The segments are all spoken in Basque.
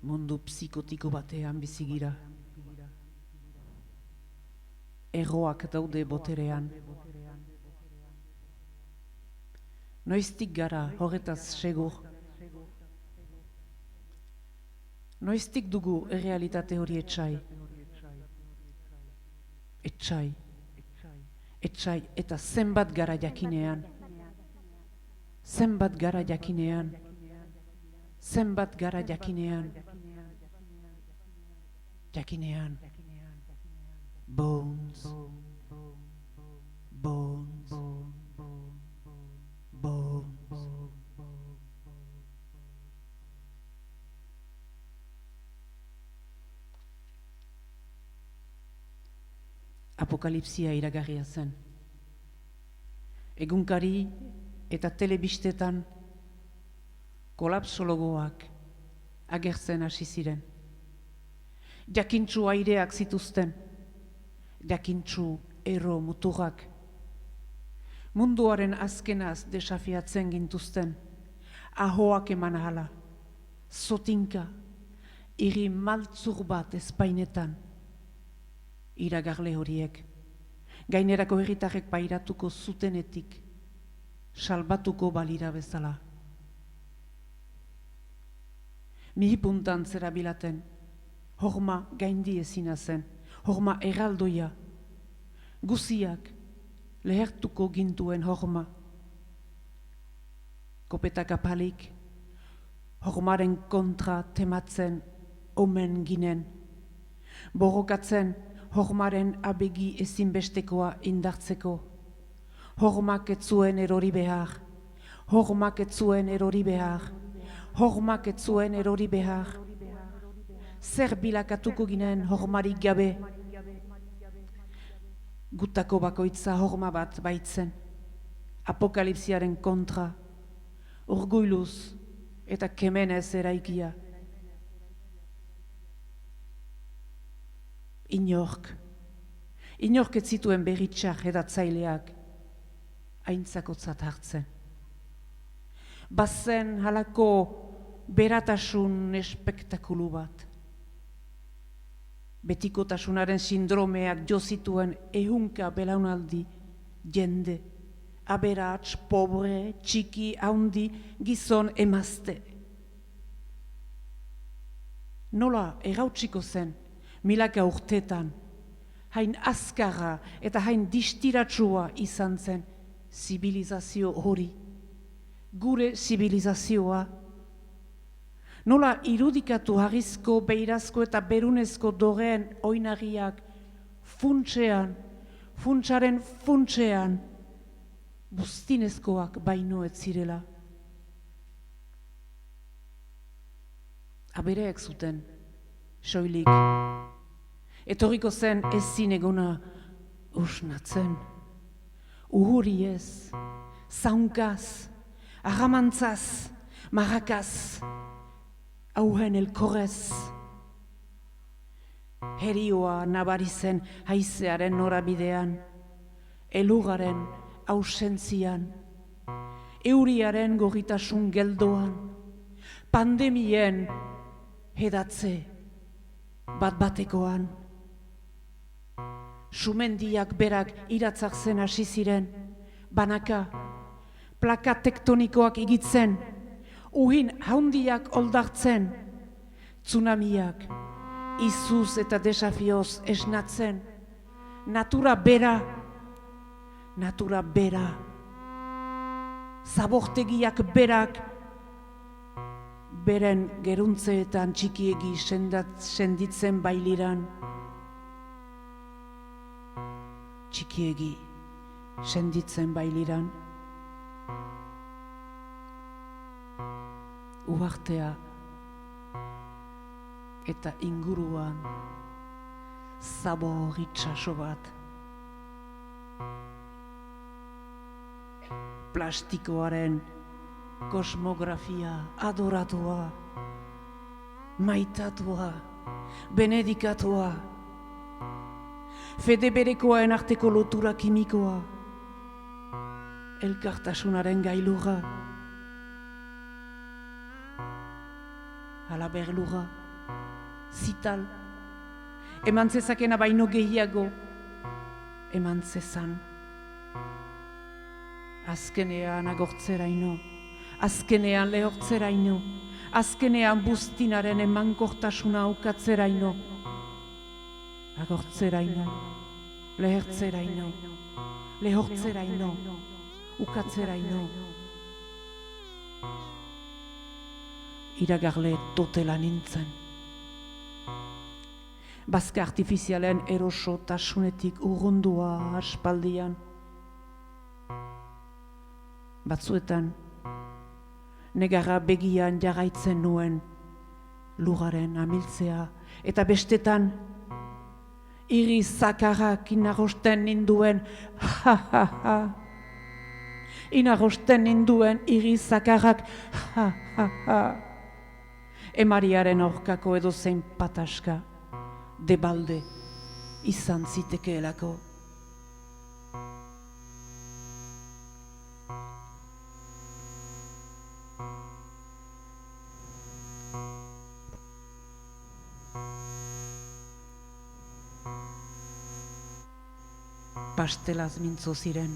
mundu psikotiko batean bizigira. Erroak daude boterean. Noiztik gara horretaz segur. Noiztik dugu errealitate hori etsai. Etsai eta zenbat gara jakinean. Zenbat gara jakinean. Jakinean. Bones. Apokalipsia iragarria zen. Egunkari eta telebistetan kolapsologoak agertzen hasi ziren. Jakintsu aireak zituzten, jakintsu ero muturrak. Munduaren azkenaz desafiatzen gintuzten, ahoak eman ahala, zotinka, hiri maltzur bat espainetan. Iragarle horiek, gainerako herritarrek pairatuko zutenetik, salbatuko balira bezala. Mihipuntan zera bilaten, horma gaindi ezina zen, horma erraldoia, guziak lehertuko gintuen horma. Kopetak apalik, hormaren kontra tematzen omen ginen, borrokatzen hormaren abegi ezinbestekoa indartzeko. Hormak ez zuen erori behar. Zer bilakatuko ginen hormarik gabe. Gutako bakoitza horma bat baitzen. Apokalipsiaren kontra. Orguiluz eta kemenez eraikia. Inork ez zituen berritxar edatzaileak aintzakotzat hartzen. Bazen halako beratasun espektakulu bat. Betikotasunaren sindromeak jo zituen ehunka belaunaldi, jende, aberats, pobre, txiki, haundi, gizon, emazte. Nola erautsiko zen, milaka urtetan, hain azkarra eta hain distiratsua izan zen zibilizazio hori, gure zibilizazioa. Nola irudikatu harrizko, beirazko eta berunezko doreen oinarriak funtsaren funtsean, buztinezkoak baino ez zirela. Abereak zuten, soilik. Etorriko zen ezin egona usnatzen. Uhuri ez, zaunkaz, arramantzaz, marrakaz, auhen elkorrez. Herioa nabari zen haizearen norabidean, elugaren ausentzian, euriaren gorritasun geldoan, pandemien hedatze bat-batekoan. Sumendiak berak iratzak zen hasi ziren, banaka, plaka tektonikoak igitzen, uhin haundiak oldartzen, tsunamiak, izuz eta desafioz esnatzen, natura bera, zabortegiak berak, beren geruntzeetan txikiegi senditzen bailiran. Uhartea eta inguruan zabor itsaso bat. Plastikoaren kosmografia adoratua, maitatua, benedikatua, fede berekoaen arteko lotura kimikoa, elkartasunaren gailurra. ala berlura, zital, eman zezakena baino gehiago, eman zezan. Azkenean agortzeraino, azkenean lehortzeraino, azkenean buztinaren emankortasuna aukatzeraino, agortzeraino, lehertzeraino, lehortzeraino, ukatzeraino. Iragarle totela nintzen. Bazka artifizialen erosotasunetik urrundua aspaldian. Batzuetan, negarra begian jarraitzen nuen lugaren amiltzea, eta bestetan, iri zakarrak inagosten ninduen, ha-ha-ha. Inagosten ninduen iri zakarrak, ha-ha-ha. Emariaren aurkako edozein pataska, debalde izan zitekeelako. Pastelaz mintzo ziren.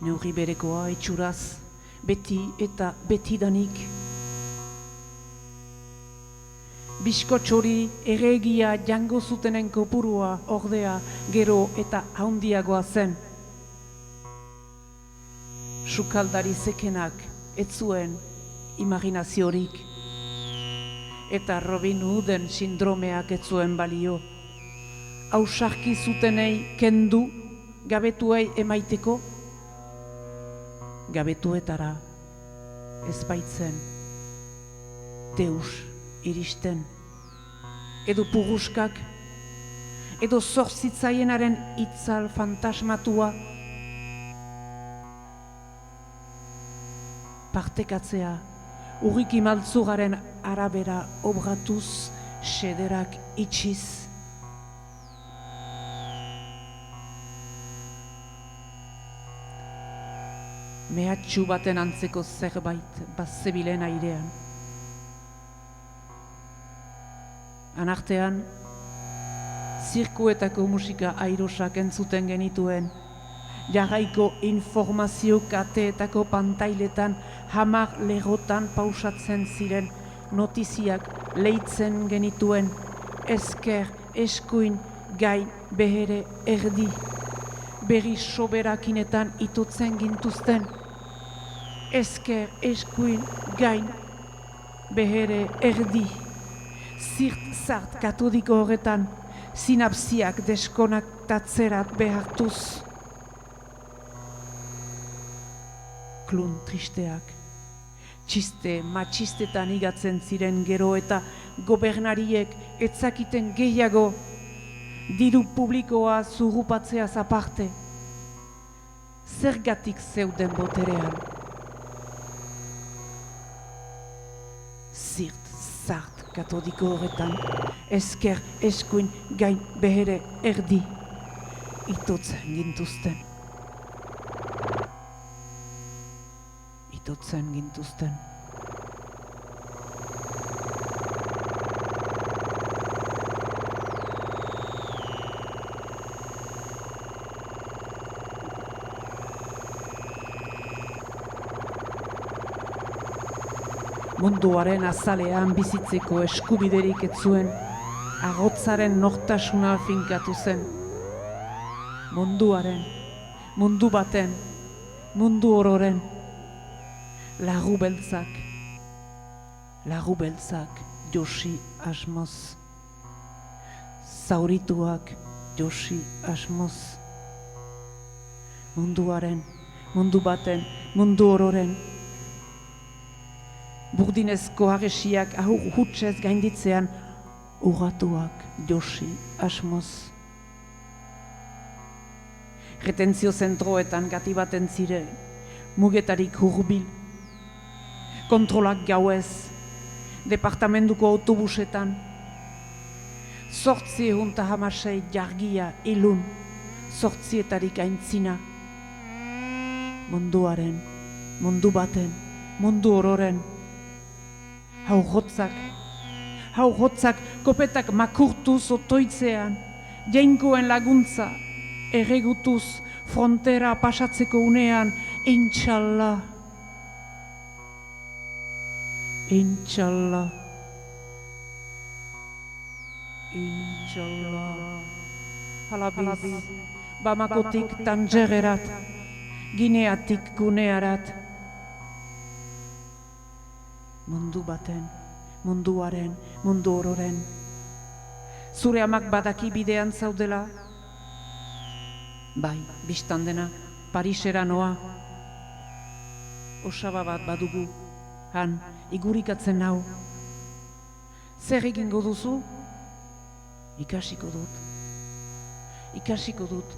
Neurri berekoa itxuraz, beti eta betidanik. Biskotxori erregia jango zutenen kopurua ordea gero eta haundiagoa zen. Sukaldari zekenak ez zuen imaginaziorik, eta Robin Hooden sindromeak ez zuen balio. Ausarki zutenei kendu, gabetuei emaiteko, gabetuetara ez baitzen deus iristen, edo puruskak, edo zortzitzaienaren itzal fantasmatua, partekatzea urriki maltzugaren arabera obratuz xederak itxiz. Mehatxu baten antzeko zerbait bazebilen airean. Anartean, zirkuetako musika airosak entzuten genituen, jarraiko informazio kateetako pantailetan hamar legotan pausatzen ziren notiziak leitzen genituen, ezker, eskuin, gain, behere, erdi, berri soberakinetan itotzen gintuzten, ezker, eskuin, gain, behere, erdi, zirt-zart katodiko horretan, sinapsiak deskonaktatzerat behartuz. Klun tristeak, txiste matxistetan igatzen ziren gero eta gobernariek etzakiten gehiago, diru publikoa zurrupatzeaz aparte, zergatik zeuden boterean. Zirt, zart, katodiko horretan, ezker, eskuin, gain, behere, erdi, itotzen gintuzten. Itotzen gintuzten. Munduaren azalean bizitzeko eskubiderik ez zuen, agotzaren nortasuna finkatu zen. Munduaren, mundu baten, mundu ororen, lagu beltzak josi asmoz. Zaurituak josi asmoz. Munduaren, mundu baten, mundu ororen, burdinezko agesiak ahur hutsez gainditzean urratuak josi asmoz. Retentzio zentroetan gatibaten zire, mugetarik hurbil, kontrolak gauez, departamentuko autobusetan, 816 jargia ilun, 8etarik aintzina. Munduaren, mundu baten, mundu ororen. Hau hotzak kopetak makurtuz otoitzean, jainkoen laguntza, erregutuz frontera pasatzeko unean, inshallah. Inshallah. Inshallah. Halabiz, Bamakotik Tangererat, Gineatik Gunearat. Mundu baten, munduaren, mundu ororen. Zure amak badaki bidean zaudela? Bai, bistan dena, Parisera noa. Osaba bat badugu, han, igurikatzen nau. Zer egingo duzu? Ikasiko dut.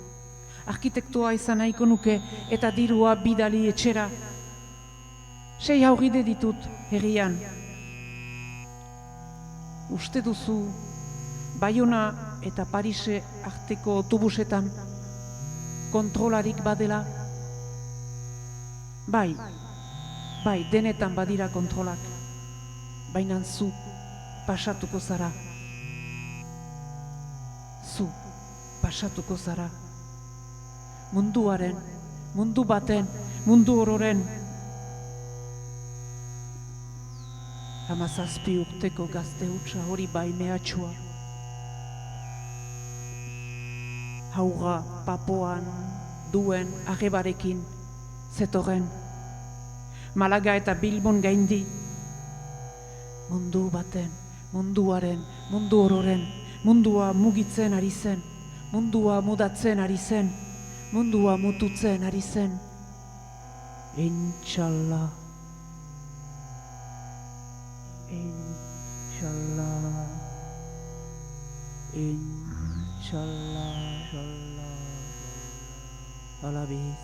Arkitektoa izan nahiko nuke eta dirua bidali etxera. 6 aurride ditut herrian. Uste duzu Baiona eta Parise arteko autobusetan kontrolarik badela? Bai, denetan badira kontrolak. Baina zu pasatuko zara. Munduaren, mundu baten, mundu ororen. 17 urteko gazte hutsa hori bai mehatxua. Haurra Papoan duen arrebarekin zetorren. Malaga eta Bilbon gaindi. Mundu baten, munduaren, mundu ororen. Mundua mugitzen ari zen, mundua mudatzen ari zen, mundua mututzen ari zen. Inshallah. Inshallah. Inshallah. Halabiz.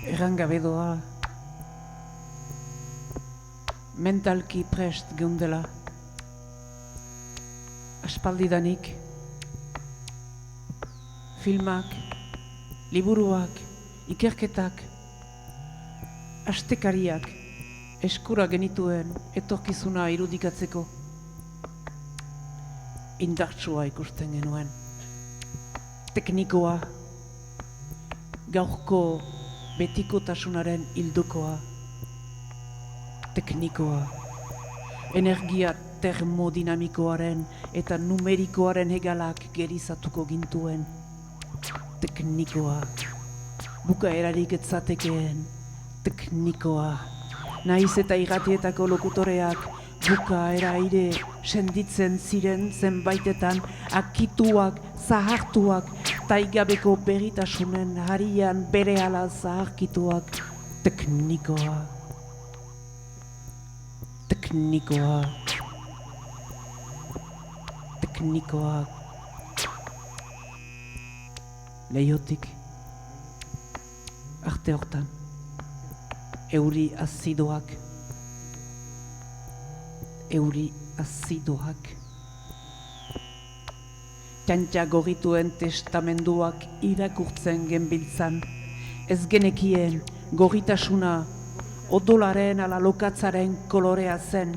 Errangabe doa, mentalki prest geundela, aspaldidanik, filmak, liburuak, ikerketak, astekariak eskura genituen etorkizuna irudikatzeko. Indartsua ikusten genuen, teknikoa, gaurko betikotasunaren hildokoa, teknikoa, energia termodinamikoaren eta numerikoaren hegalak gerizatuko gintuen, teknikoa, bukaerarik etzatekeen, teknikoa, nahiz eta irratietako lokutoreak bukaera aire senditzen ziren zenbaitetan akituak, zahartuak, taigabeko berritasunen harian berehala zaharkituak teknikoa. Leiotik, arte hortan, euri azidoak. Txantxa gorrituen testamenduak irakurtzen genbiltzan, ez genekien gorritasuna odolaren ala lokatzaren kolorea zen.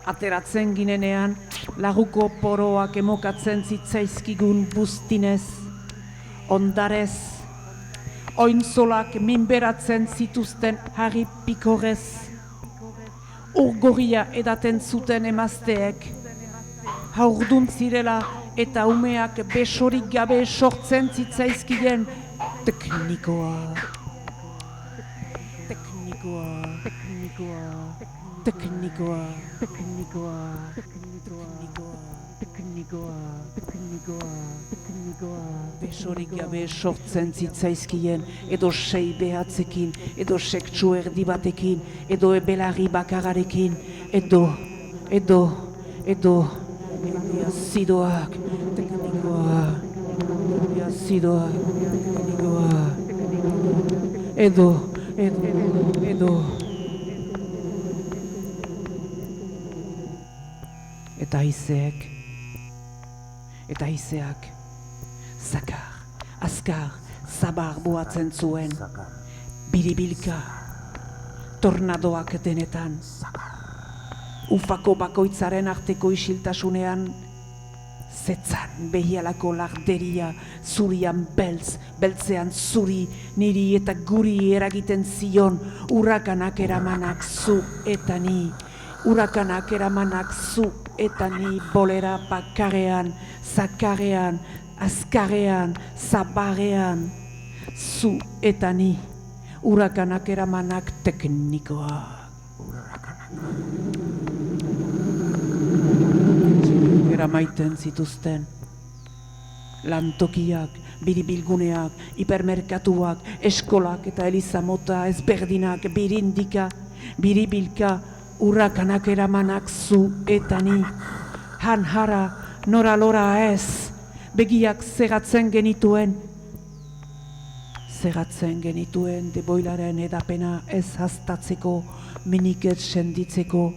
Ateratzen ginenean, laguko poroak emokatzen zitzaizkigun buztinez, ondarez, oinzolak minberatzen zituzten harri pikorez, urgorria edaten zuten emazteek, haurdun zirela eta umeak besorik gabe sortzen zitzaizkien teknikoa. Besorik gabe sortzen zitzaizkien, edo sei behatzekin, edo sektsu erdi batekin, edo belarri bakararekin, edo azidoak, edo eta haizeak zakar, azkar, zabar boatzen zuen, biribilka, tornadoak denetan, ufako bakoitzaren arteko isiltasunean, zetzan behialako larderia, zurian beltzean zuri, niri eta guri eragiten zion, urakanak eramanak zu eta ni, bolera bakarrean, zakarean, azkarean, zabarrean, zu eta ni, urakanak eramanak teknikoa. Eramaiten zituzten, lantokiak, biribilguneak, hipermerkatuak, eskolak eta elizamota ezberdinak, birindika, biribilka, urakanak eramanak zu eta ni, hanhara, nora lora ez, begiak zegatzen genituen deboilaren edapena ez haztatzeko, minik ez senditzeko,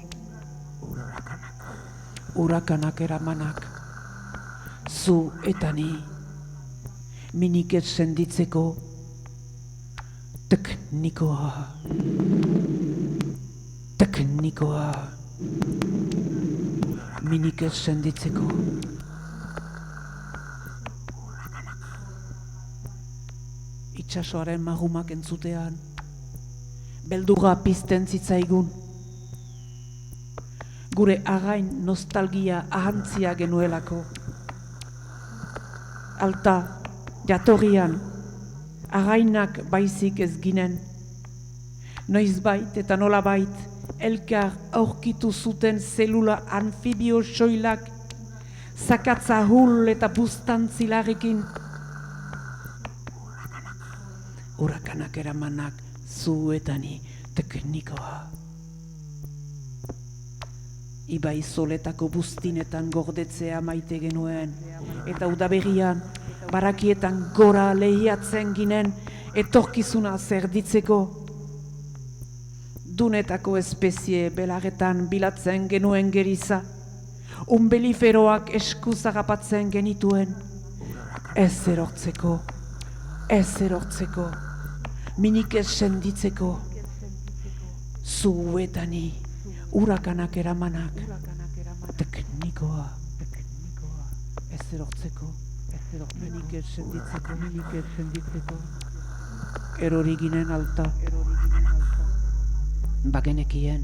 urakanak eramanak zu eta ni, minik ez senditzeko, teknikoa, minik ez senditzeko. Itxasoaren magumak entzutean, beldurra pizten zitzaigun. Gure again nostalgia ahantzia genuelako. Alta, jatorrian, againak baizik ez ginen. Noizbait eta nolabait, elkar aurkitu zuten zelula anfibio soilak, zakatza hul eta buztantzilarekin. Urakanak eramanak zu eta ni, teknikoa. Ibai zoletako buztinetan gordetzea maite genuen, eta udaberrian, barakietan gora lehiatzen ginen, etorkizuna zerditzeko. Dunetako espezie belarretan bilatzen genuen geriza, umbeliferoak eskuzagapatzen genituen, ez erortzeko, minik ez senditzeko, zu eta ni, urakanak eramanak, teknikoa, ez erortzeko, minik ez senditzeko, erori ginen alta, bagenekien,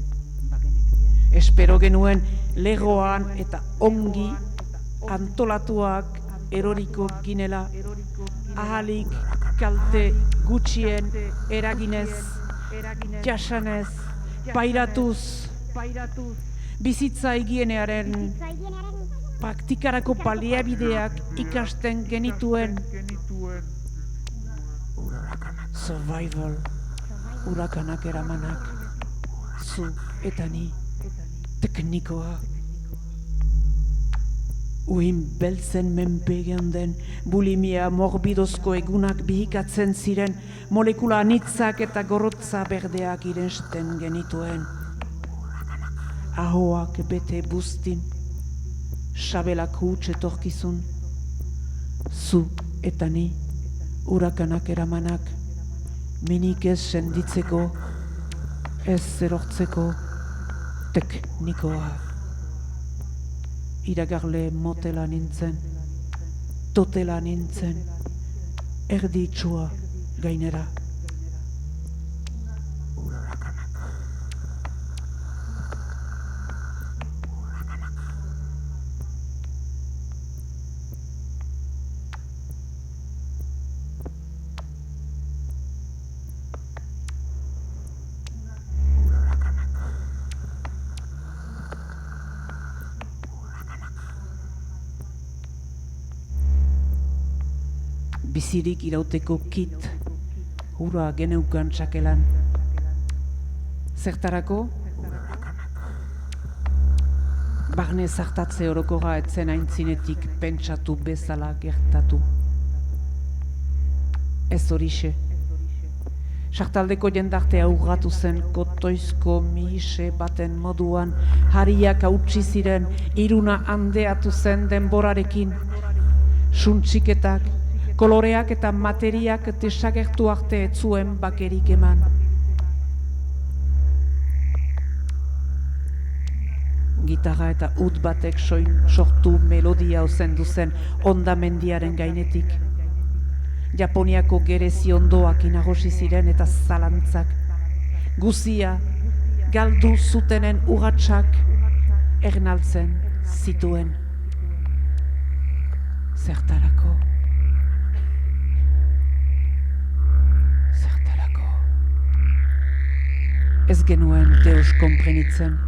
espero genuen legoan eta ongi antolatuak eroriko ginela, ahalik kalte gutxien eraginez, jasanez, pairatuz, bizitza higienearen praktikarako baliabideak ikasten genituen. Survival, urakanak eramanak, zu eta ni, teknikoa. Uhin beltzen menpe geunden, bulimia morbidozko egunak bihikatzen ziren, molekula anitzak eta gorrotza berdeak irensten genituen. Ahoak bete buztin, sabelak huts etorkizun, zu eta ni, urakanak eramanak, minik ez senditzeko, ez zerortzeko, teknikoa. Iragarle motela nintzen, totela nintzen, erdi itxua gainera. Bizirik irauteko kit, hura geneukan txakelan. Zertarako? Barne zartatze orokorra etzen aintzinetik pentsatu bezala gertatu. Ez horixe. Sartaldeko jendartea urratu zen kotoizko mihise baten moduan, hariak hautsi ziren, iruna handeatu zen denborarekin, suntsiketak, koloreak eta materiak desagertu arte ez zuen bakerik eman. Gitarra eta ut batek sortu melodia ozendu zen hondamendiaren gainetik. Japoniako gerezi ondoak inagosi ziren eta zalantzak. Guzia, galdu zutenen urratsak ernaltzen zituen. Zertarako? Ez genuen deus konprenitzen.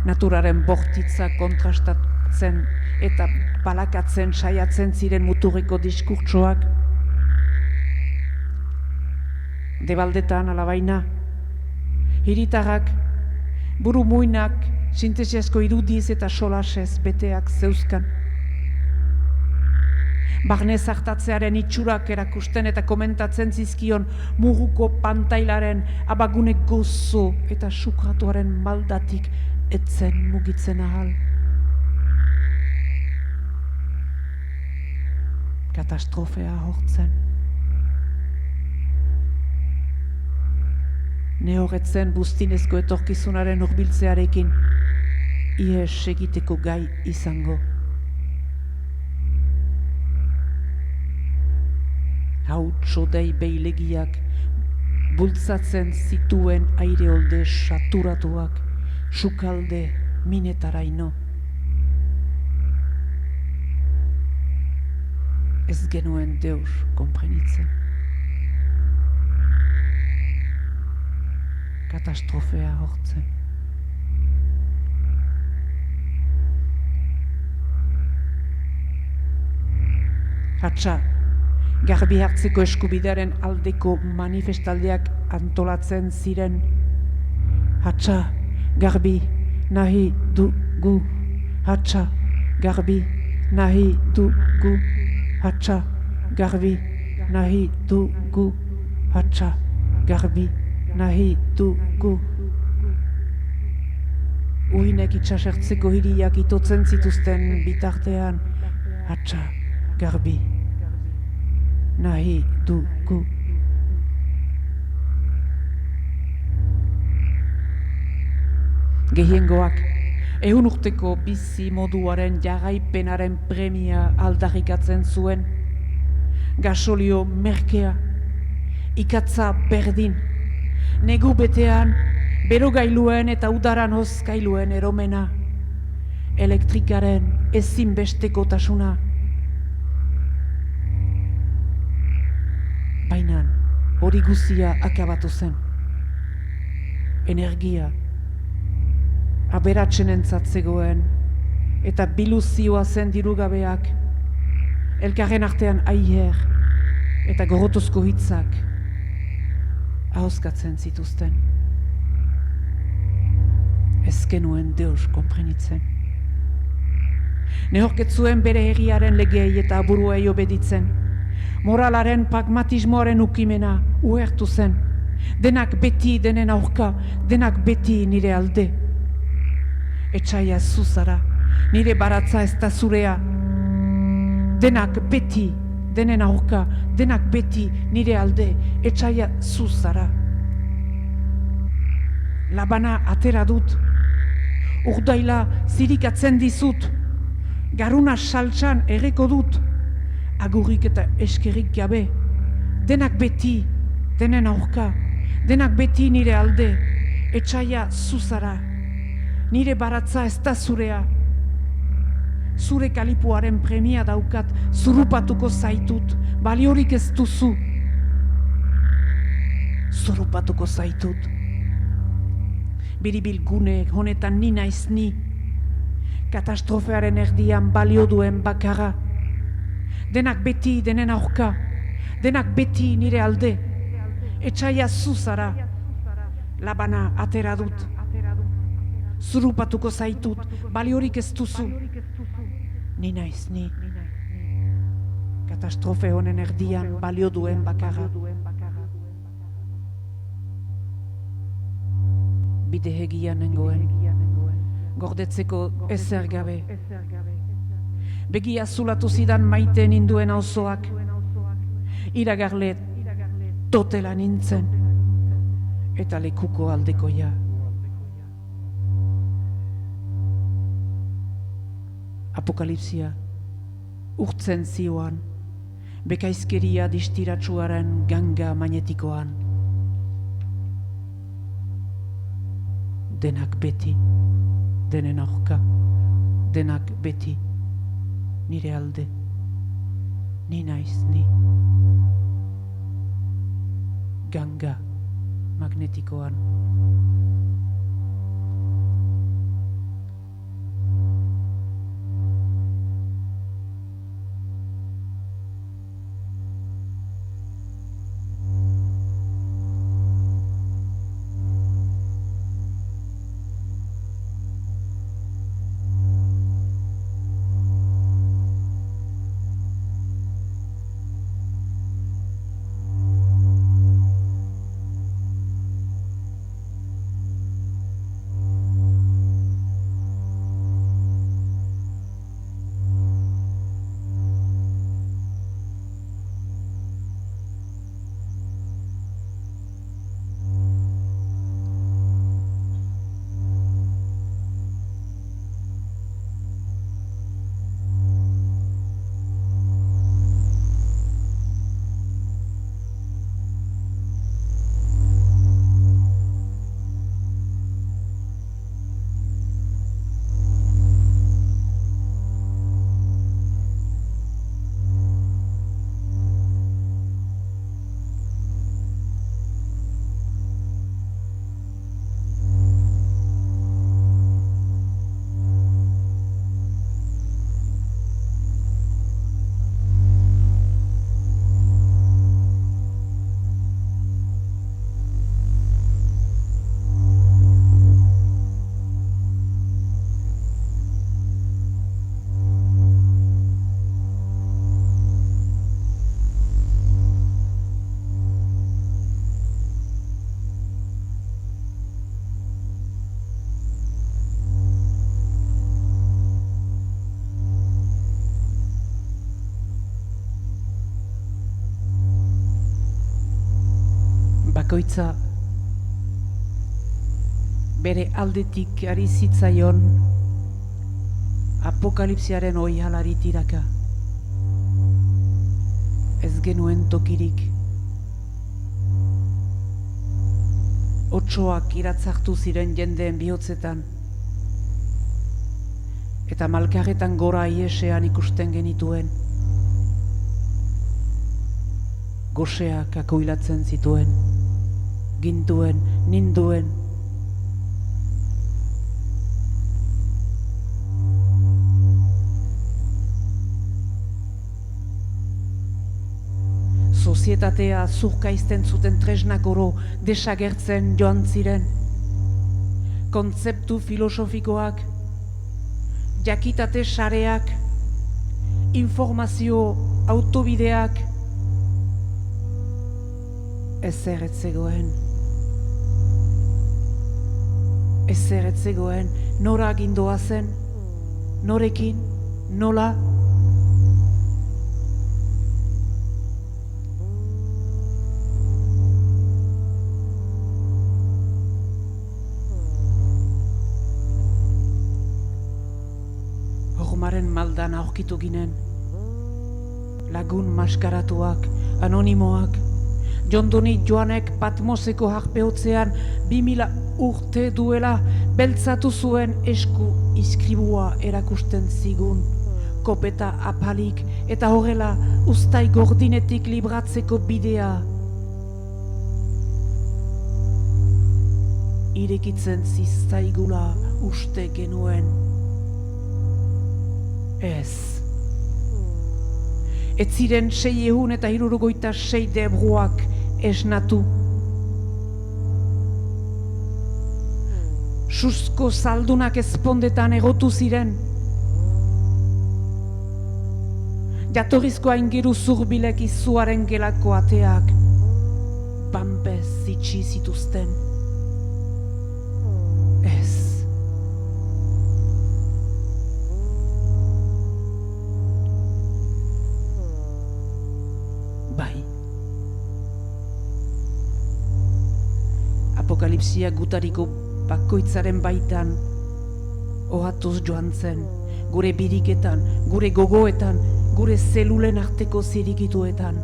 Naturaren bortitza kontrastatzen eta balakatzen saiatzen ziren muturreko diskurtsoak. Debaldetan alabaina, hiritarrak, buru muinak, sintesiazko irudiz eta solasez beteak zeuzkan. Barne zartatzearen itxurak erakusten eta komentatzen zizkion muguko pantailaren abagune gozo eta sukratuaren maldatik etzen mugitzen ahal. Katastrofea hortzen. Ne horretzen buztinezko etorkizunaren hurbiltzearekin ihes egiteko gai izango. Hautso dei beilegiak bultzatzen zituen aireolde saturatuak, sukalde minetaraino. Ez genuen deus konprenitzen. Katastrofea hortzen. Hatsa, garbi hartzeko eskubidearen aldeko manifestaldiak antolatzen ziren. Hatsa, garbi nahi dugu. Hatsa, garbi nahi dugu. Hatsa, garbi nahi dugu. Hatsa, garbi nahi dugu. Uhinek itxasertzeko hiriak itotzen zituzten bitartean. Hatsa, garbi nahi dugu. Gehiengoak, 100 urteko bizi moduaren jarraipenaren premia aldarrikatzen zuen. Gasolio merkea, ikatza berdin, negu betean, berogailuen eta udaran hozkailuen eromena, elektrikaren ezinbestekotasuna. Baina hori guzia akabatu zen. Energia aberatzen entzatzegoen, eta biluzioa zen dirugabeak, elkarren artean aier eta gorotozko hitzak ahoskatzen zituzten. Ez genuen deus konprenitzen. Nehorketzuen bere herriaren legei eta aburuei obeditzen. Moralaren pragmatismoaren ukimena uhertu zen. Denak beti denen aurka, denak beti nire alde. Etxaia zuzara, nire baratza ez da zurea. Denak beti denen aurka, denak beti nire alde. Etxaia zuzara. Labana atera dut. Urdaila zirikatzen dizut. Garuna saltsan erreko dut. Agurrik eta eskerrik gabe. Denak beti, denen aurka. Denak beti nire alde. Etxaia zuzara. Nire baratza ez da zurea. Zure kalipuaren premia daukat. Zurupatuko zaitut. Baliorik ez duzu. Zurupatuko zaitut. Biribil gune honetan ni naiz ni. Katastrofearen erdian balio duen bakarra. Denak beti denen aurka. Denak beti nire alde. Etxaia zuzara. Labana atera dut. Zurupatuko zaitut. Baliorik ez duzu. Ni naiz ni. Katastrofe honen erdian balio duen bakarra. Bidehegia nengoen, gordetzeko ezer gabe. Begia zulatu zidan maite ninduen auzoak, iragarle totela nintzen, eta lekuko aldekoia. Apokalipsia urtzen zioan, bekaizkeria distiratsuaren ganga magnetikoan. Denak beti, denen aurka, denak beti, nire alde, ni naiz ni. Ganga magnetikoan. Bakoitza bere aldetik ari zitzaion apokalipsiaren oihalari tiraka. Ez genuen tokirik. Otsoak iratzartu ziren jendeen bihotzetan. Eta malkarretan gora iesean ikusten genituen. Goseak akoilatzen zituen. Gintuen, ninduen. sozietatea zurkaizten zuten tresnak oro desagertzen joan ziren. Kontzeptu filosofikoak, jakitate sareak, informazio autobideak, ezer ez zegoen. Ezer ez zegoen, nora gindoa zen, norekin, nola. Hormaren maldan aurkitu ginen, lagun maskaratuak, anonimoak, Jondoni Joanek Patmoseko harpeotzean 2000 urte duela beltzatu zuen esku iskribua erakusten zigun, kopeta apalik eta horrela ustai gordinetik libratzeko bidea irekitzen ziztaigula uste genuen. Ez. Ez ziren 676 debruak esnatu. Suzko zaldunak ezpondetan egotu ziren. Jatorrizko aingeru zurbilek izuaren gelako ateak banpez itxi zituzten. Ez. Apokalipsia gutariko bakoitzaren baitan ohatuz joan zen, gure biriketan, gure gogoetan, gure zelulen arteko zirikituetan.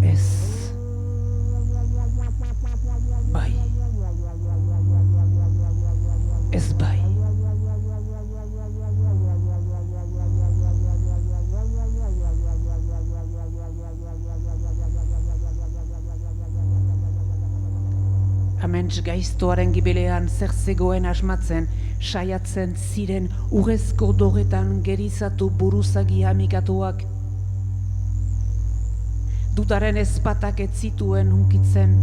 Ez. Bai. Ez bai. Aments gaiztoaren gibelean zer zegoen asmatzen, saiatzen ziren urrezko dogetan gerizatu buruzagi amikatuak. Dudaren ezpatak ez zituen hunkitzen.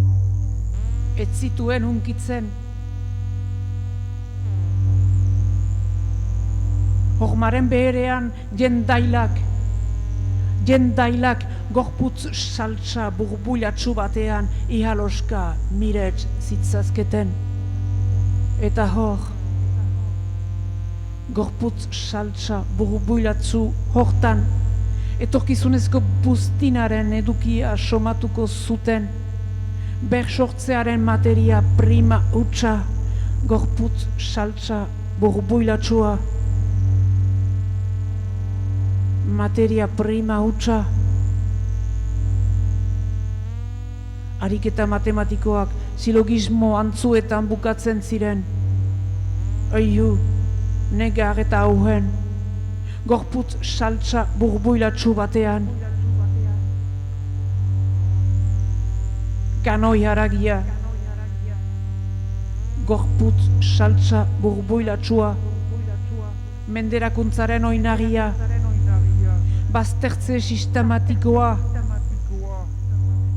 Ez zituen hunkitzen. Hormaren beherean jendailak gorputz saltsa burbuilatsu batean ihaloska mirets zitzazketen. Eta hor, gorputz saltsa burbuilatsu hortan, etorkizunezko buztinaren edukia somatuko zuten, bersortzearen materia prima hutsa, gorputz saltsa burbuilatsua. Materia prima hutsa. Ariketa matematikoak silogismo antzuetan bukatzen ziren. Oihu, negar eta auhen, gorputz saltsa burbuilatsu batean. Kanoi haragia, gorputz saltsa burbuilatsua, menderakuntzaren oinagia, baztertze sistematikoa,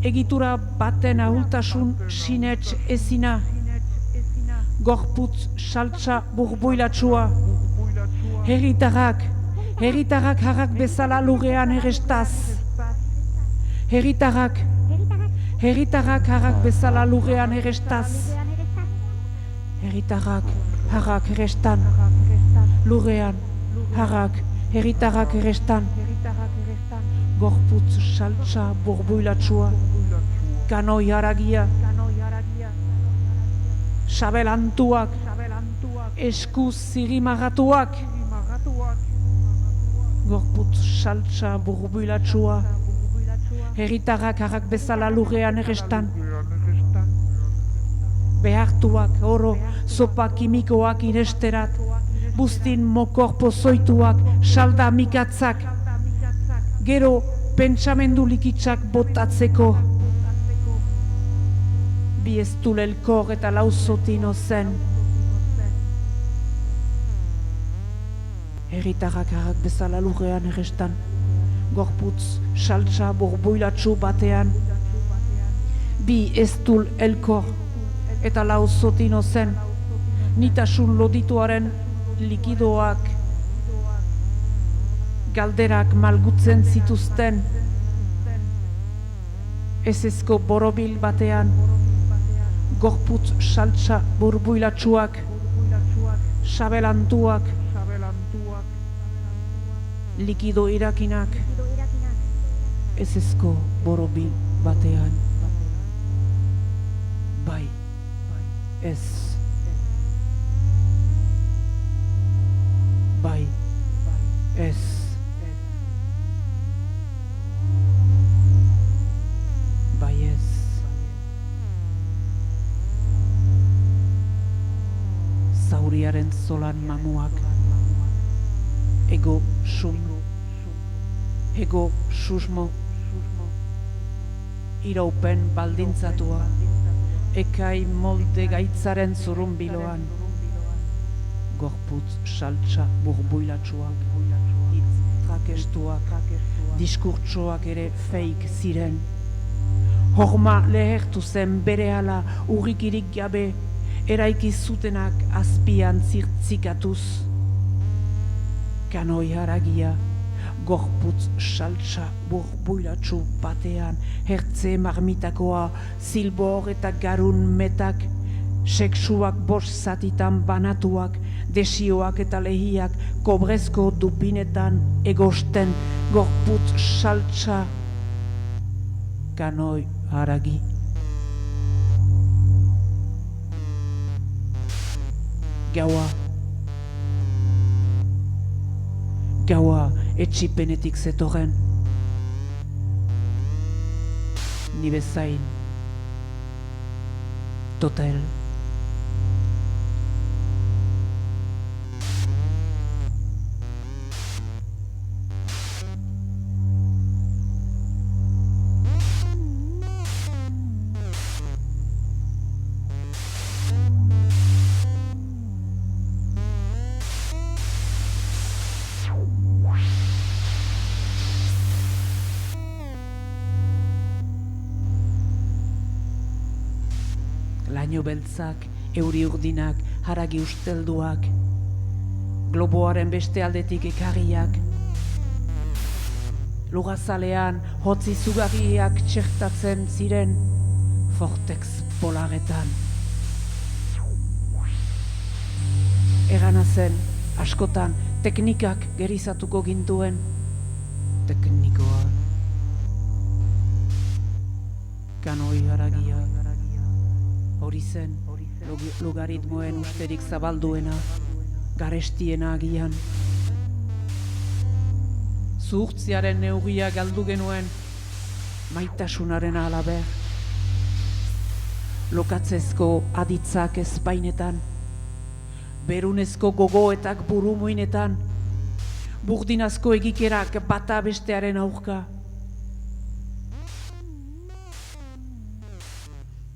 egitura baten ahultasun sinets ezina, gorputz saltsa burbuilatsua, herritarrak harrak bezala lurrean errestaz, herritarrak harrak bezala lurrean errestaz, herritarrak harrak errestan, lurrean harrak herritarrak errestan, gorputz saltsa burbuilatsua, kanoi haragia, sabelantuak, esku zirimagatuak, gorputz saltsa burbuilatsua, herritarrak harrak bezala lurrean errestan, behartuak oro sopa kimikoak iresterat, buztin mokor pozoituak, salda mikatzak, gero pentsamendu likitzak botatzeko, bi estulelkor eta lauzotino zen. Herritarrak harrak bezala lurrean errestan, gorputz saltsa borboilatsu batean, bi eztul elkor eta lau zotino zen, nitasun lodituaren likidoak galderak malgutzen zituzten, ezezko borobil batean, gorputz saltsa borboilatsuak, sabelantuak, likido irakinak, ezezko borobil batean. Bai, ez. Bai, ez. Bai, ez. Zauriaren zolan mamuak, ego sum, ego susmo, iraupen baldintzatua, ekai molde gaitzaren zurrunbiloan, gorputz saltsa burbuilatsuak, hitz trakestuak, diskurtsoak ere feik ziren. Horma lehertu zen berehala urrikirik gabe, eraiki zutenak azpian zirtzikatuz. Kanoi haragia, gorputz saltsa burbuilatsu batean, hertze marmitakoa, zilbor eta garun metak, sexuak bost zatitan banatuak, desioak eta lehiak, kobrezko dupinetan egosten, gorputz saltsa, kanoi haragi. Gaua etxipenetik zetorren, ni bezain, total. Laino beltzak, euri urdinak, haragi ustelduak, globoaren beste aldetik ekarriak, lugazalean hotzi zugarriak txertatzen ziren vortex polaretan. Erana zen, askotan, teknikak gerizatuko gintuen, teknikoa. Kanoi haragia. Hori zen, logaritmoen usterik zabalduena, garestiena agian. Zuhurtziaren neurria galdu genuen, maitasunaren halaber. Lokatzezko aditzak ezpainetan, berunezko gogoetak burumuinetan, burdinazko egikerak bata bestearen aurka.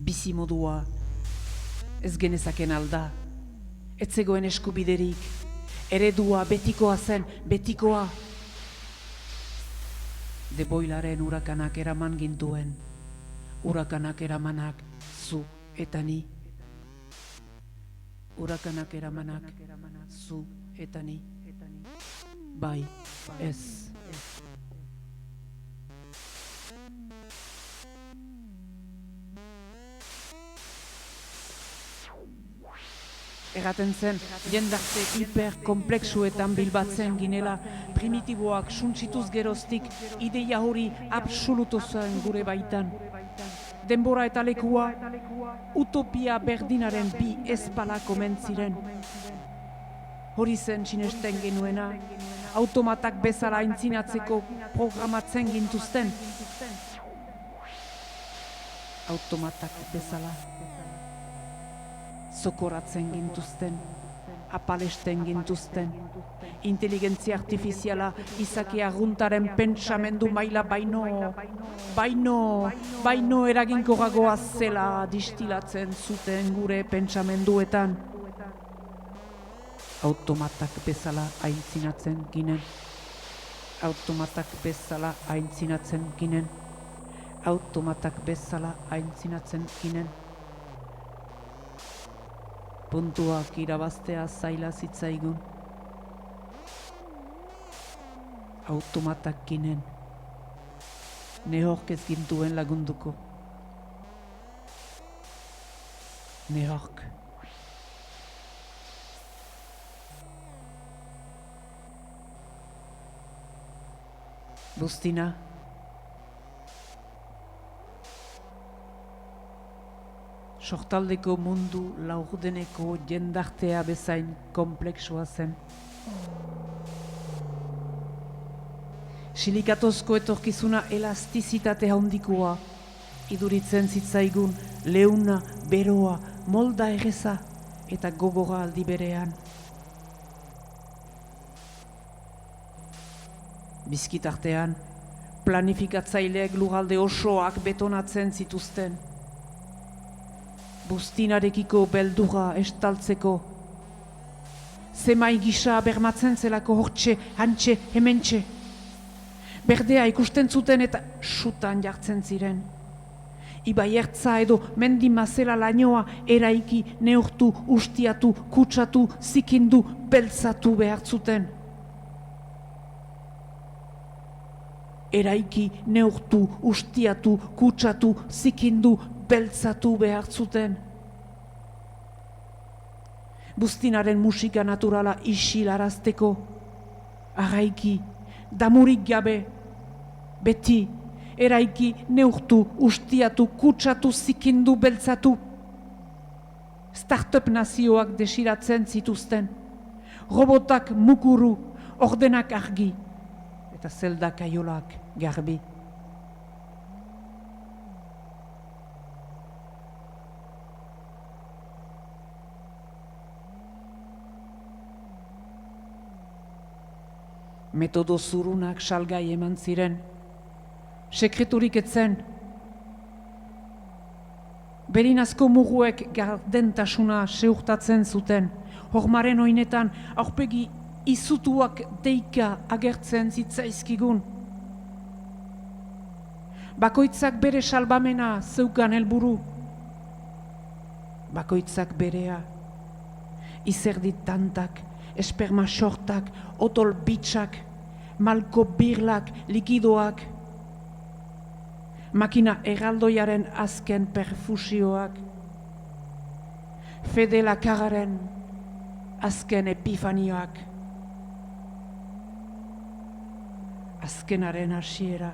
Bizimodua ez genezaken alda, ez zegoen eskubiderik, eredua betikoa zen, betikoa. Deboilaren urakanak eraman gintuen, urakanak eramanak zu eta ni. Urakanak eramanak zu eta ni. Bai, ez. Erraten zen, jendarte hiperkomplexuetan bilbatzen ginela, primitiboak suntsituz geroztik, ideia hori absoluto zen gure baitan. Denbora eta lekua, utopia berdinaren bi ezpalak omen ziren. Hori zen sinesten genuena, automatak bezala aintzinatzeko programatzen gintuzten. Automatak bezala. Zokoratzen gintuzten, apalesten gintuzten, inteligentzia artifiziala izaki arruntaren pentsamendu maila baino eraginkorragoa zela distilatzen zuten gure pentsamenduetan. Automatak bezala aintzinatzen ginen. automatak bezala aintzinatzen ginen. Automatak bezala aintzinatzen ginen. Puntuak irabaztea zaila zitzaigun. Automatak ginen. Nehork ez gintuen lagunduko. Nehork. Bustina. Sortaldeko mundu laurdeneko jendartea bezain komplexua zen. Silikatozko etorkizuna elastizitate handikoa, iduritzen zitzaigun leuna, beroa, molda erreza eta gogora aldi berean. Bizkitartean, planifikatzaileek lurralde osoak betonatzen zituzten. Bustinarekiko beldurra estaltzeko. Zemai gisa bermatzen zelako hortxe, hantxe, hementxe. Berdea ikusten zuten eta sutan jartzen ziren. Ibai ertza edo mendi mazela lainoa eraiki, neurtu, ustiatu, kutsatu, zikindu, beltzatu behar zuten. Eraiki, neurtu, ustiatu, kutsatu, zikindu, beltzatu behar zuten. Bustinaren musika naturala isilarazteko, arraiki, damurik gabe, beti, eraiki, neurtu, ustiatu, kutsatu, zikindu, beltzatu. Startup nazioak desiratzen zituzten, robotak mukuru, ordenak argi, eta zeldak aiolak garbi. Metodo zurunak salgai eman ziren. Sekreturik etzen. Berinazko muguek gardentasuna seurtatzen zuten. Hormaren oinetan aurpegi izutuak deika agertzen zitzaizkigun. Bakoitzak bere salbamena zeukan helburu. Bakoitzak berea. Izerdi tantak, esperma sortak, otol bitxak, malko birlak, likidoak, makina erraldoiaren azken perfusioak, Fede Lakarraren azken epifanioak, azkenaren hasiera,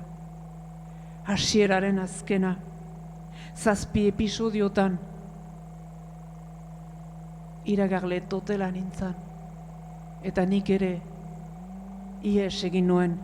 hasieraren azkena, 7 episodiotan, iragarle totela nintzan, eta nik ere ihes egin nuen.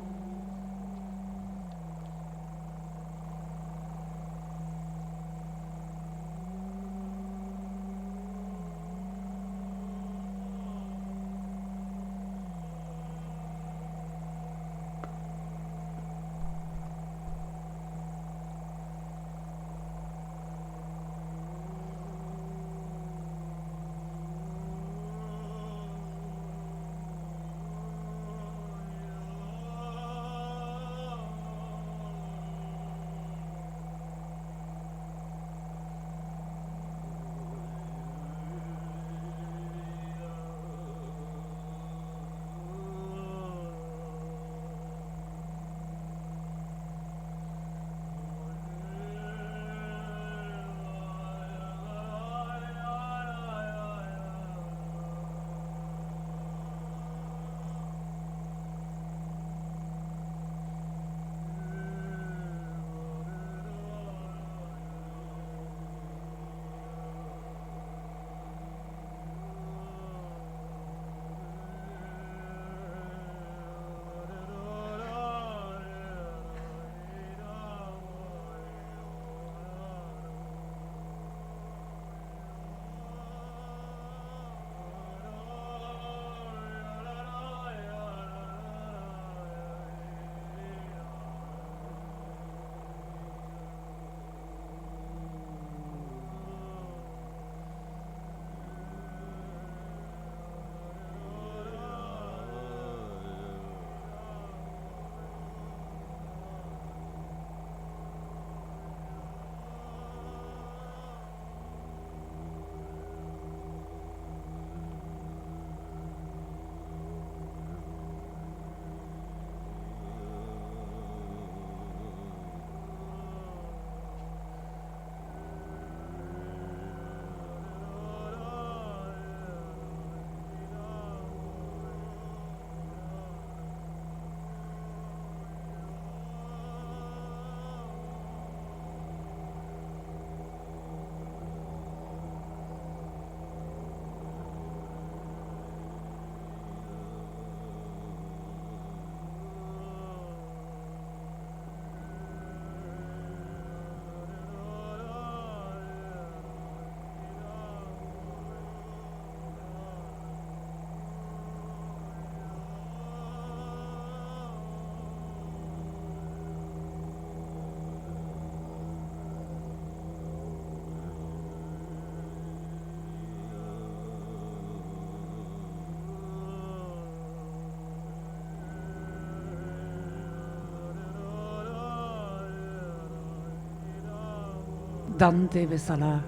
Dante bezala,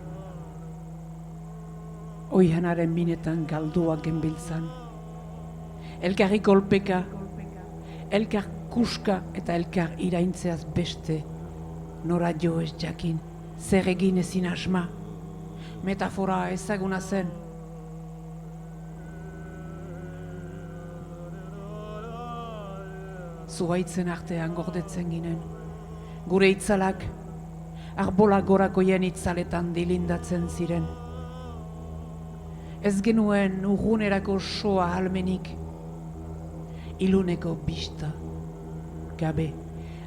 oihanaren minetan galduak genbiltzan. Elkarri kolpeka, elkar kuska eta elkar iraintzeaz beste, nora jo ez jakin, zer egin ezin asma, metafora ezaguna zen. Zuhaitzen artean gordetzen ginen, gure itzalak, arbola gorakoien itzaletan dilindatzen ziren. Ez genuen urrunerako soa halmenik, iluneko bista, gabe,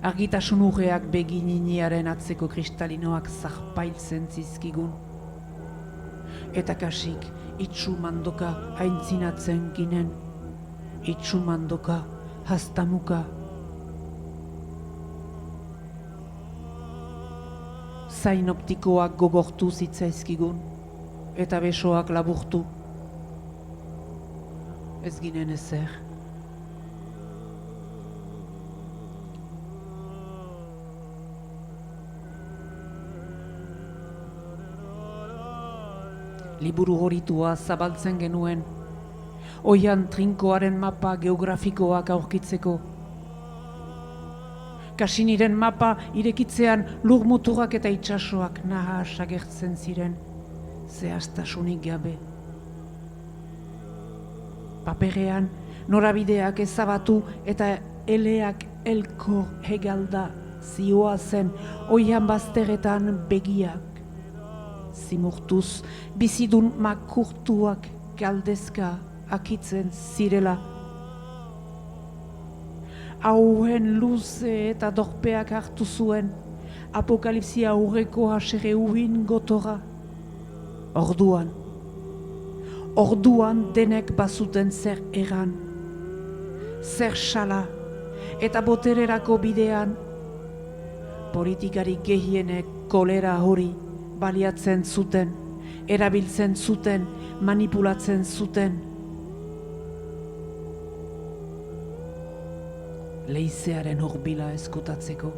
argitasun urreak begininiaren atzeko kristalinoak zarpailtzen zizkigun. Eta kasik, itxu mandoka aintzinatzen ginen, itxu mandoka, hastamuka. Zain optikoak gogortu zitzaizkigun, eta besoak laburtu. Ez ginen ezer. Liburu horitua zabaltzen genuen, oian trinkoaren mapa geografikoak aurkitzeko. Kasiniren mapa irekitzean lur muturrak eta itsasoak nahas agertzen ziren, zehaztasunik gabe. Paperean norabideak ezabatu eta eleak elkor hegalda zioa zen oian bazterretan begiak. Zimurtuz bizidun makurtuak galdezka akitzen zirela. Hauen luze eta dorpeak hartu zuen apokalipsia aurreko haserre uhin gotora. Orduan denek bazuten zer eran, zer xala eta botererako bidean. Politikari gehienek kolera hori baliatzen zuten, erabiltzen zuten, manipulatzen zuten. Leizearen horbila eskutatzeko.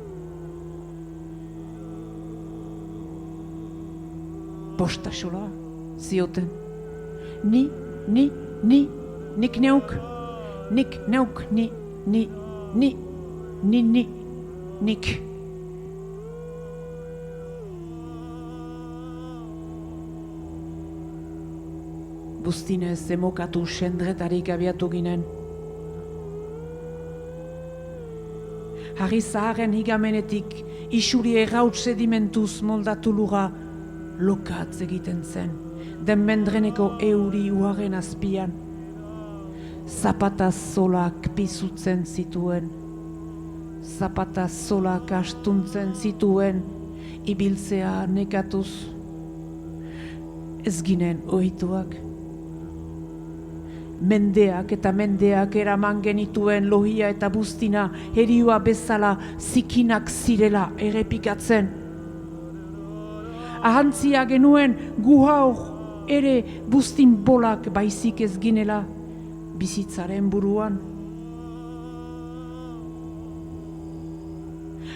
Postaxola, zioten. Nik neuk, nik. Buztinez emokatu sendretarik abiatu ginen. Harri zaharen higamenetik isuri erraut sedimentuz moldatu lura lokatz egiten zen, den mendreneko euri uaren azpian. Zapata zolak pizutzen zituen, zapata zolak astuntzen zituen, ibiltzea nekatuz. Ez ginen ohituak. Mendeak eta mendeak eraman genituen lohia eta buztina herioa bezala zikinak zirela errepikatzen. Ahantzia genuen gu haur ere buztin bolak baizik ez ginela bizitzaren buruan.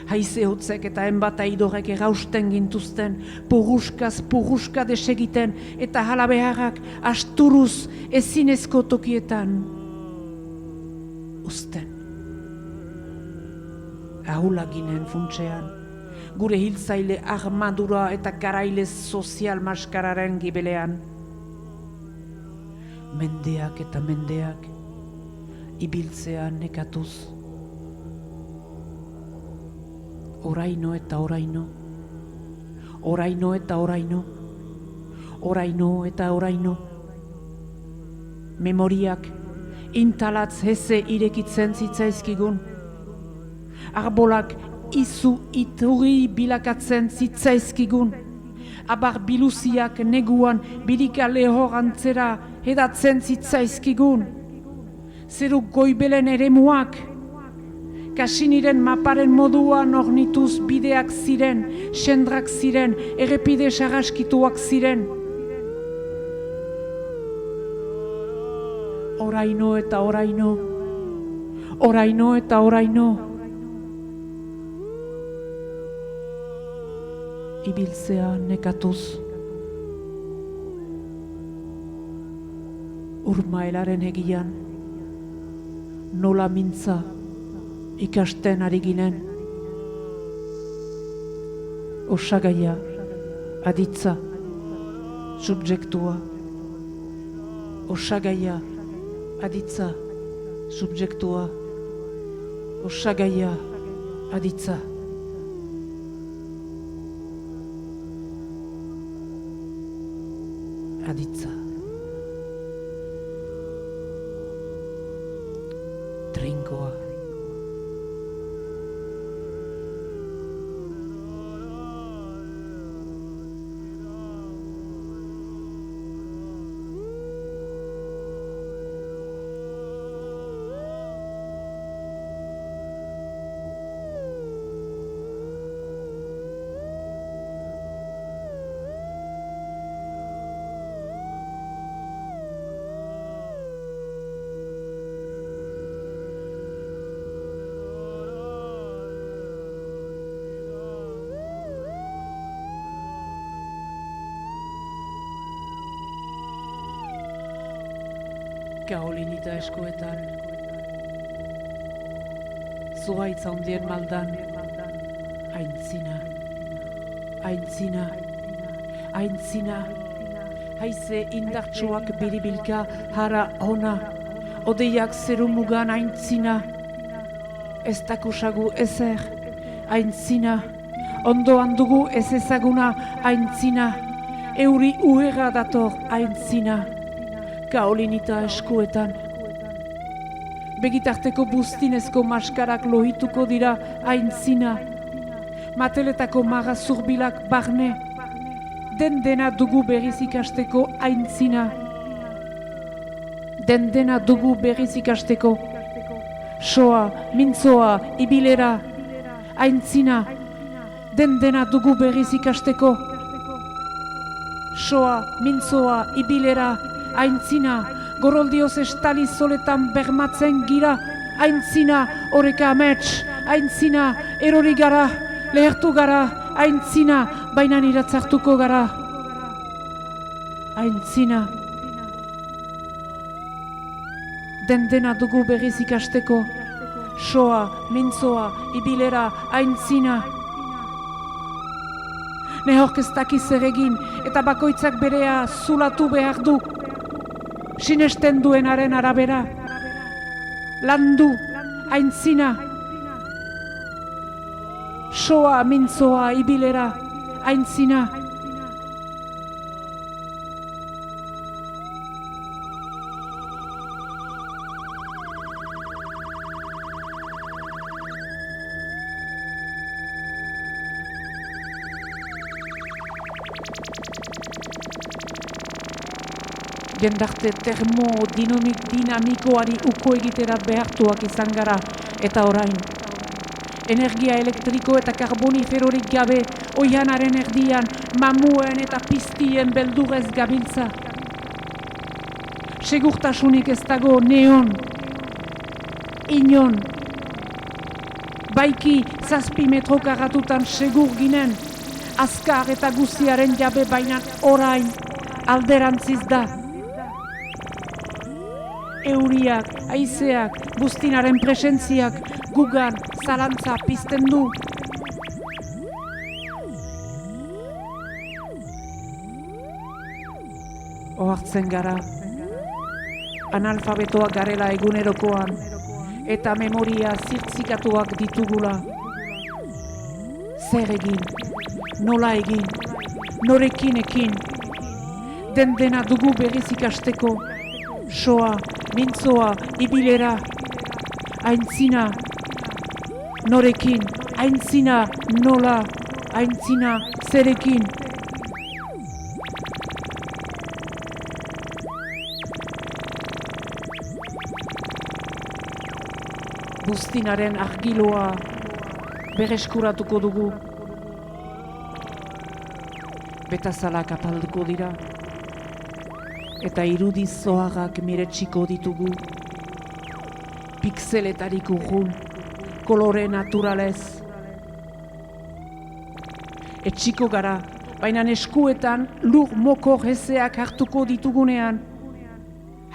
Haize hotzek eta enbat aidorek errausten gintuzten, purruska desegiten eta halabeharrak asturuz ezinezko tokietan uzten. Ahula ginen funtsean, gure hiltzaile armadura eta garaile sozial maskararen gibelean. Mendeak eta mendeak, ibiltzea nekatuz. Oraino eta oraino, oraino eta oraino, oraino eta oraino. Memoriak intalatz heze irekitzen zitzaizkigun. Arbolak izu iturri bilakatzen zitzaizkigun. Abar biluziak neguan birika lehor antzera hedatzen zitzaizkigun. Zeru goibelen eremuak, Kasiniren maparen moduan ornituz bideak ziren, sendrak ziren, errepide sarraskituak ziren. Oraino eta oraino, oraino eta oraino. ibiltzea nekatuz. Urmaelaren egian, nola mintza ikasten ari ginen. Osagaia, aditza, subjektua. Osagaia, aditza, subjektua. Osagaia, aditza. Aditza. Trinkoa. Kaolinita eskoetan, zuhaitz handien maldan, aintzina, aintzina, aintzina, haize indartsuak biribilka hara ona, odeiak zerumugan aintzina, ez dakusagu ezer, aintzina, ondoan dugu ez ezaguna aintzina, euri uherra dator aintzina. Kaolinita eskuetan. Begitarteko buztinezko maskarak lohituko dira aintzina. Mateletako maga zurbilak barne. Den-dena dugu berriz ikasteko aintzina. Den-dena dugu berriz ikasteko. Soa, mintzoa, ibilera, aintzina. Den-dena dugu berriz ikasteko. Soa, mintzoa, ibilera, aintzina, goroldioz estali zoletan bermatzen gira, aintzina, oreka amets, aintzina, erori gara, lehertu gara, aintzina, bainan iratzartuko gara. Aintzina. Den-dena dugu berriz ikasteko, soa, mintzoa, ibilera, aintzina. Nehork ez dakiz zer egin, eta bakoitzak berea zulatu behar du. Sinesten duenaren arabera, landu, aintzina, soa, mintzoa, ibilera, aintzina. Jendarte dinamikoari uko egitera behartuak izan gara, eta orain. Energia elektriko eta karboniferorik gabe, oihanaren erdian, mamuen eta piztien beldurrez gabiltza. Segurtasunik ez dago neon, inon. Baiki 7 metro karratutan segur ginen, azkar eta guziaren jabe bainan orain alderantziz da. Euriak, haizeak, buztinaren presentziak, gugan, zalantza pizten du. Ohartzen gara, analfabetoak garela egunerokoan, eta memoria zirtzikatuak ditugula. Zer egin, nola egin, norekin ekin, den-dena dugu berriz ikasteko, soa, mintzoa, ibilera, aintzina, norekin, aintzina, nola, aintzina, zerekin. Buztinaren argiloa bereskuratuko dugu. Betazalak apalduko dira. Eta irudi zoharrak miretsiko ditugu. Pixeletarik urrun, kolore naturalez. etxiko gara, baina eskuetan lur moko hezeak hartuko ditugunean,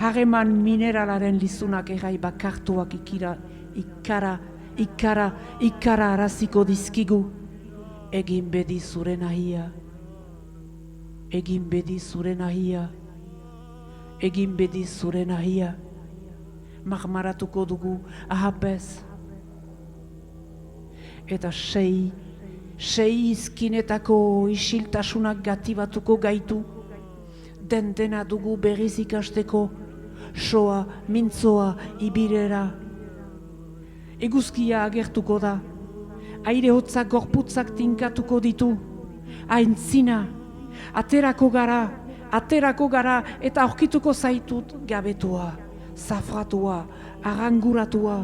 harreman mineralaren lizunak errai bakartuak ikara araziko dizkigu. Egin bedi zure nahia, egin bedi zure nahia, egin bedi zure nahia. Marmaratuko dugu ahapez. Eta sei izkinetako isiltasunak gatibatuko gaitu. Dena dugu berriz ikasteko, soa, mintzoa, ibilera. Eguzkia agertuko da, aire hotzak gorputzak tinkatuko ditu. Aintzina, aterako gara eta aurkituko zaitut gabetua, zafratua, arranguratua.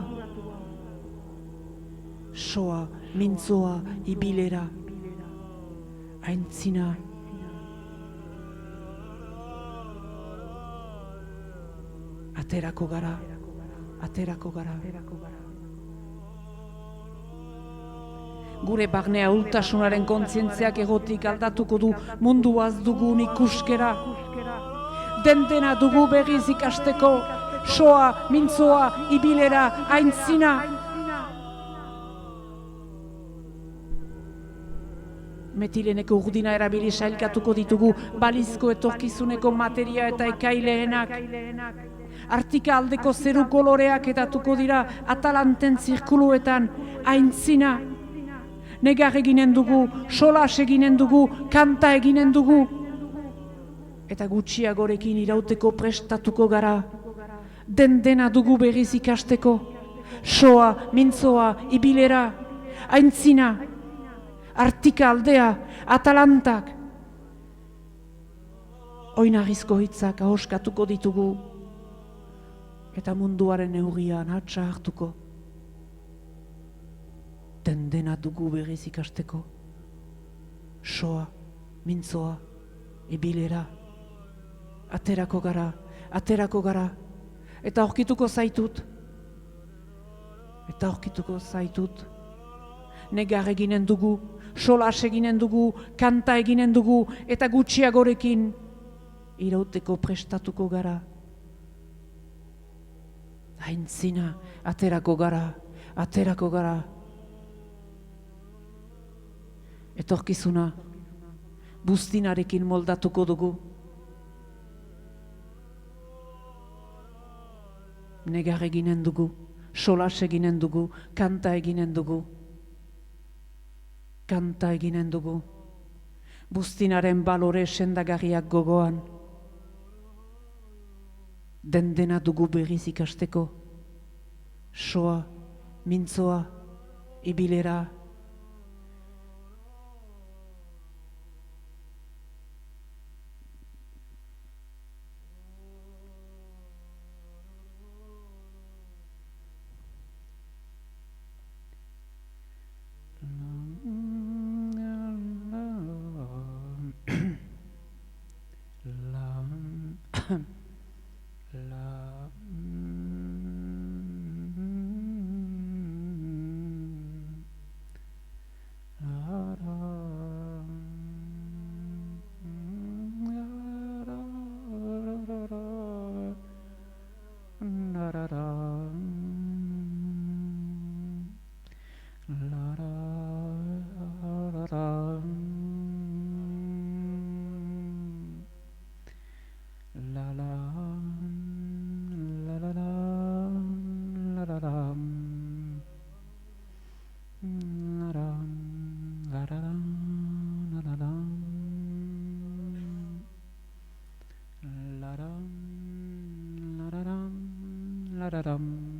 Soa, mintzoa, ibilera. Aintzina. Aterako gara. Gure barne ahultasunaren kontzientziak egotik aldatuko du munduaz dugun ikuskera. Dena dugu berriz ikasteko, soa, mintzoa, ibilera, aintzina. Metileneko urdina erabili sailkatuko ditugu balizko etorkizuneko materia eta ekaileenak. Artika aldeko zeru koloreak edatuko dira atalanten zirkuluetan, aintzina. Negar eginen dugu, solas eginen dugu, kanta eginen dugu. Eta gutxiagorekin irauteko prestatuko gara. Dena dugu berriz ikasteko. Soa, mintzoa, ibilera, aintzina. Artika aldea, atalantak. Oinarrizko hitzak ahoskatuko ditugu. Eta munduaren neurrian hatsa hartuko. Dena dugu berriz ikasteko. Soa, mintzoa, ibilera. Aterako gara. Eta aurkituko zaitut. Negar eginen dugu, solas eginen dugu, kanta eginen dugu, eta gutxiagorekin irauteko prestatuko gara. Aintzina, aterako gara. Etorkizuna, buztinarekin moldatuko dugu. Negar eginen dugu, solas eginen dugu, kanta eginen dugu. Buztinaren balore sendagarriak gogoan. Dena dugu berriz ikasteko. Soa, mintzoa, ibilera. La-dum.